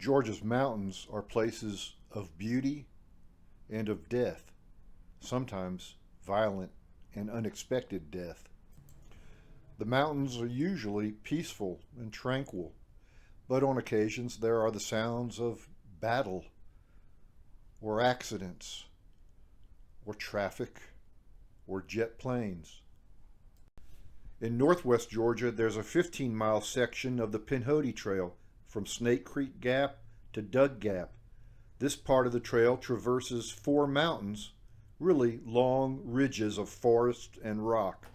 Georgia's mountains are places of beauty and of death, sometimes violent and unexpected death. The mountains are usually peaceful and tranquil, but on occasions there are the sounds of battle or accidents or traffic or jet planes. In northwest Georgia, there's a 15-mile section of the Pinhoti Trail from Snake Creek Gap to Doug Gap. This part of the trail traverses 4 mountains, really long ridges of forest and rock.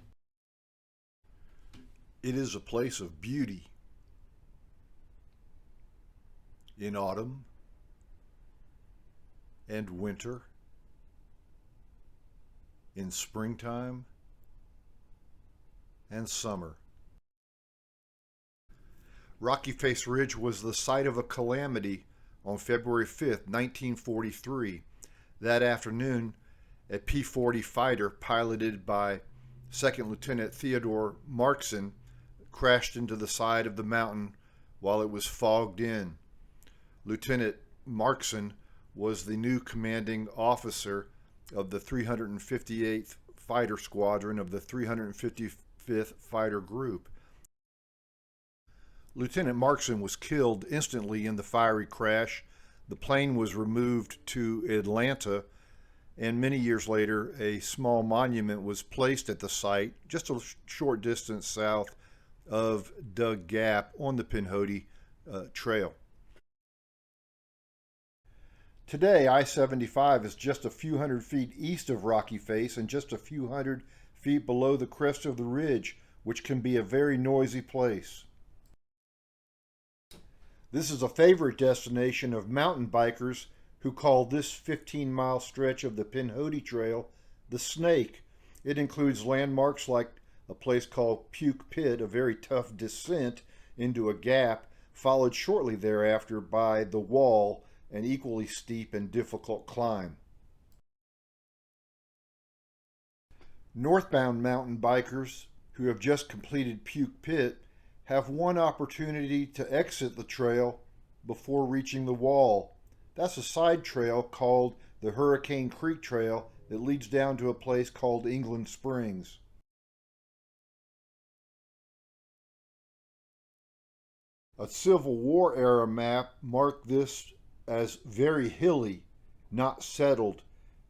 It is a place of beauty. In autumn and winter, in springtime and summer. Rocky Face Ridge was the site of a calamity on February 5th, 1943. That afternoon, a P-40 fighter piloted by Second Lieutenant Theodore Markson crashed into the side of the mountain while it was fogged in. Lieutenant Markson was the new commanding officer of the 358th Fighter Squadron of the 355th Fighter Group. Lieutenant Markson was killed instantly in the fiery crash. The plane was removed to Atlanta, and many years later, a small monument was placed at the site, just a short distance south of Doug Gap on the Pinhoti Trail. Today, I-75 is just a few hundred feet east of Rocky Face and just a few hundred feet below the crest of the ridge, which can be a very noisy place. This is a favorite destination of mountain bikers who call this 15-mile stretch of the Pinhoti Trail the Snake. It includes landmarks like a place called Puke Pit, a very tough descent into a gap, followed shortly thereafter by the Wall, an equally steep and difficult climb. Northbound mountain bikers who have just completed Puke Pit have one opportunity to exit the trail before reaching the Wall. That's a side trail called the Hurricane Creek Trail that leads down to a place called England Springs. A Civil War era map marked this as very hilly, not settled,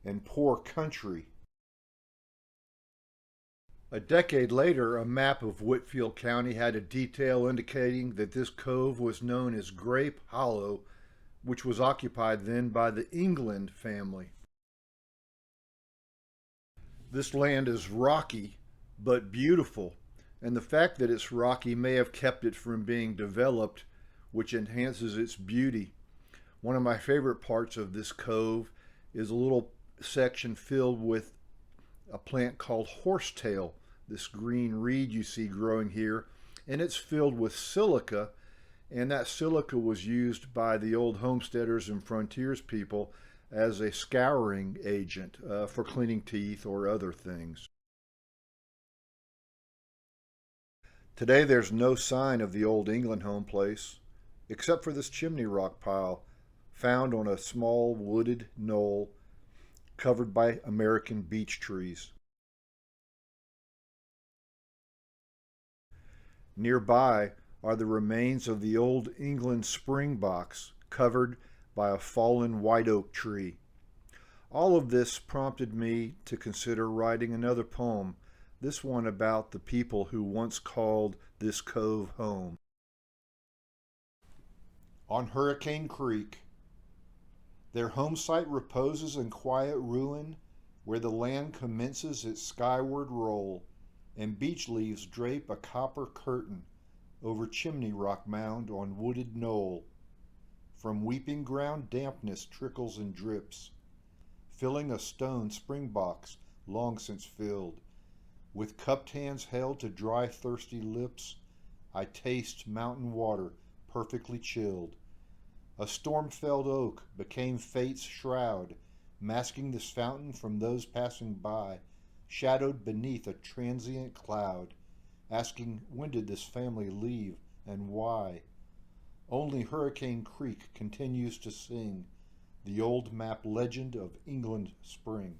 and poor country. A decade later, a map of Whitfield County had a detail indicating that this cove was known as Grape Hollow, which was occupied then by the England family. This land is rocky, but beautiful, and the fact that it's rocky may have kept it from being developed, which enhances its beauty. One of my favorite parts of this cove is a little section filled with a plant called horsetail, this green reed you see growing here, and it's filled with silica, and that silica was used by the old homesteaders and frontiers people as a scouring agent for cleaning teeth or other things. Today there's no sign of the old England home place, except for this chimney rock pile found on a small wooded knoll covered by American beech trees. Nearby are the remains of the old England spring box covered by a fallen white oak tree. All of this prompted me to consider writing another poem, this one about the people who once called this cove home. On Hurricane Creek, their home site reposes in quiet ruin, where the land commences its skyward roll, and beech leaves drape a copper curtain over chimney rock mound on wooded knoll. From weeping ground dampness trickles and drips, filling a stone spring box long since filled. With cupped hands held to dry thirsty lips, I taste mountain water perfectly chilled. A storm-felled oak became fate's shroud, masking this fountain from those passing by, shadowed beneath a transient cloud, asking when did this family leave and why. Only Hurricane Creek continues to sing the old map legend of England spring.